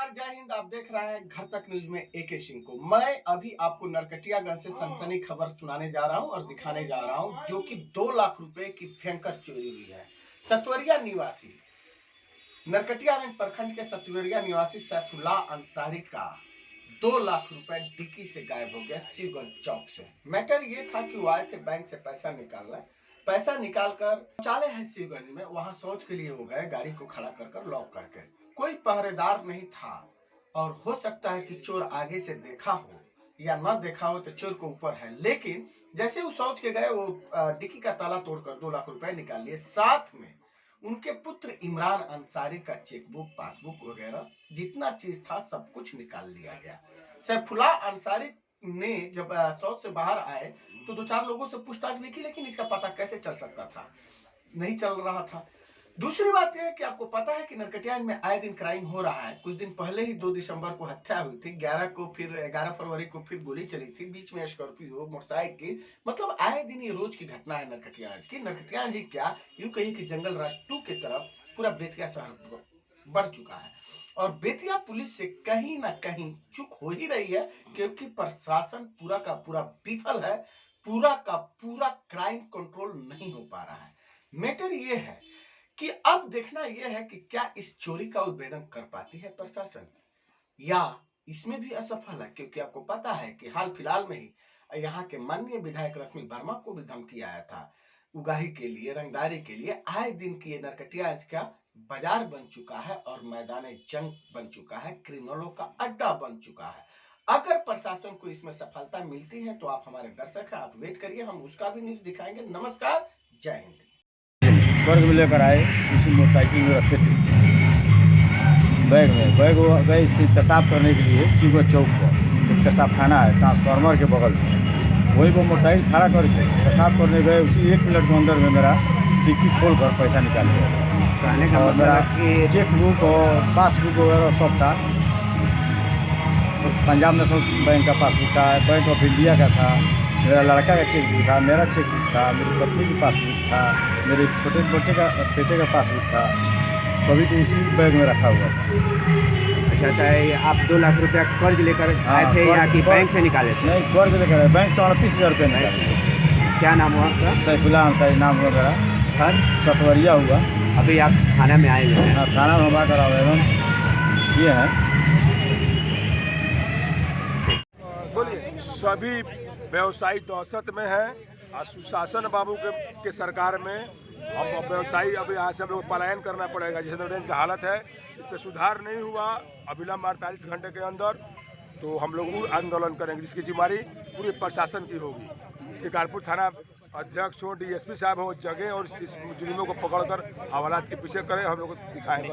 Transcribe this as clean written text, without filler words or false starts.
नमस्कार, जय हिंद। आप देख रहे हैं घर तक न्यूज में AK सिंह को। मैं अभी आपको नरकटियागंज से सनसनी खबर सुनाने जा रहा हूं और दिखाने जा रहा हूं, जो कि 2 लाख रुपए की भयंकर चोरी हुई है। सतवरिया निवासी नरकटियागंज प्रखंड के सतवरिया निवासी सैफुल्लाह अंसारी का 2 लाख रुपए डिक्की से गायब हो गया शिवगंज चौक से। मैटर ये था कि वो आए थे बैंक से पैसा निकालना। पैसा निकालकर शौचालय है शिवगंज में, वहां शौच के लिए हो गए, गाड़ी को खड़ा कर लॉक करके। कोई पहरेदार नहीं था और हो सकता है कि चोर आगे से देखा हो या न देखा हो, तो चोर को ऊपर है। लेकिन जैसे वो शौच के गए, वो डिक्की का ताला तोड़कर 2 लाख रुपए निकाल लिए। साथ में उनके पुत्र इमरान अंसारी का चेकबुक, पासबुक वगैरह जितना चीज था सब कुछ निकाल लिया गया। सैफुल्लाह अंसारी ने जब शौच से बाहर आए तो 2-4 लोगों से पूछताछ भी की, लेकिन इसका पता कैसे चल सकता था, नहीं चल रहा था। दूसरी बात यह है कि आपको पता है कि नरकटियागंज में आए दिन क्राइम हो रहा है। कुछ दिन पहले ही 2 दिसंबर को हत्या हुई थी, 11 फरवरी को फिर गोली चली थी, बीच में स्कॉर्पियो, मोटरसाइकिल, मतलब आए दिन ये रोज की घटना है नरकटियागंज की। नरकटियागंज ही क्या, यूं कहिए कि जंगल राज 2 की तरफ पूरा बेतिया शहर बढ़ चुका है। और बेतिया पुलिस से कहीं ना कहीं चूक हो ही रही है, क्योंकि प्रशासन पूरा का पूरा विफल है, पूरा का पूरा क्राइम कंट्रोल नहीं हो पा रहा है। मैटर ये है कि अब देखना यह है कि क्या इस चोरी का उद्भेदन कर पाती है प्रशासन, या इसमें भी असफल है। क्योंकि आपको पता है कि हाल फिलहाल में ही यहाँ के माननीय विधायक रश्मि वर्मा को भी धमकी आया था उगाही के लिए, रंगदारी के लिए। आए दिन की नरकटियागंज का बाजार बन चुका है और मैदान जंग बन चुका है, क्रिमिनलों का अड्डा बन चुका है। अगर प्रशासन को इसमें सफलता मिलती है तो आप हमारे दर्शक हैं, आप वेट करिए, हम उसका भी न्यूज दिखाएंगे। नमस्कार, जय हिंद। कर्ज में लेकर आए, उसी मोटरसाइकिल में रखे थे बैग वो गए स्थित पेशाब करने के लिए शिवगंज चौक पर। एक पेशाब खाना है ट्रांसफार्मर के बगल में, वहीं पर मोटरसाइकिल खड़ा करके पेशाब करने गए। उसी 1 मिनट के अंदर में मेरा डिक्की खोल कर पैसा निकाल लिया और मेरा चेकबुक और पासबुक वगैरह सब था। पंजाब नेशनल बैंक का पासबुक था, बैंक ऑफ इंडिया का था, मेरा लड़का का चेकबुक था, मेरा चेकबुक था, मेरी पत्नी की पासबुक था, मेरे छोटे बेटे का पासबुक था, सभी तो उसी बैग में रखा हुआ था। अच्छा, तो आप 2 लाख रुपया कर्ज लेकर आए थे या कि बैंक से निकाले थे? नहीं, कर्ज लेकर आए, बैंक से 38,000 रुपये निकाले। क्या नाम हुआ आपका? सैफुल्लाह अंसारी नाम हुआ मेरा। घर सतवरिया हुआ। अभी आप थाना में आए हुए हैं? हाँ, थाना में हम आकर आवेदन ये है। सभी व्यवसायी दहशत में हैं और सुशासन बाबू के सरकार में हम व्यवसायी अभी यहाँ से हम लोग पलायन करना पड़ेगा। जैसे रेंज का हालत है, इस पर सुधार नहीं हुआ अविलंब 48 घंटे के अंदर, तो हम लोग आंदोलन करेंगे, जिसकी जिम्मेदारी पूरे प्रशासन की होगी। शिकारपुर थाना अध्यक्ष हो, DSP साहब हो, जगह और इस मुजरिमों को पकड़कर हवालात के पीछे करें, हम लोग दिखाएंगे।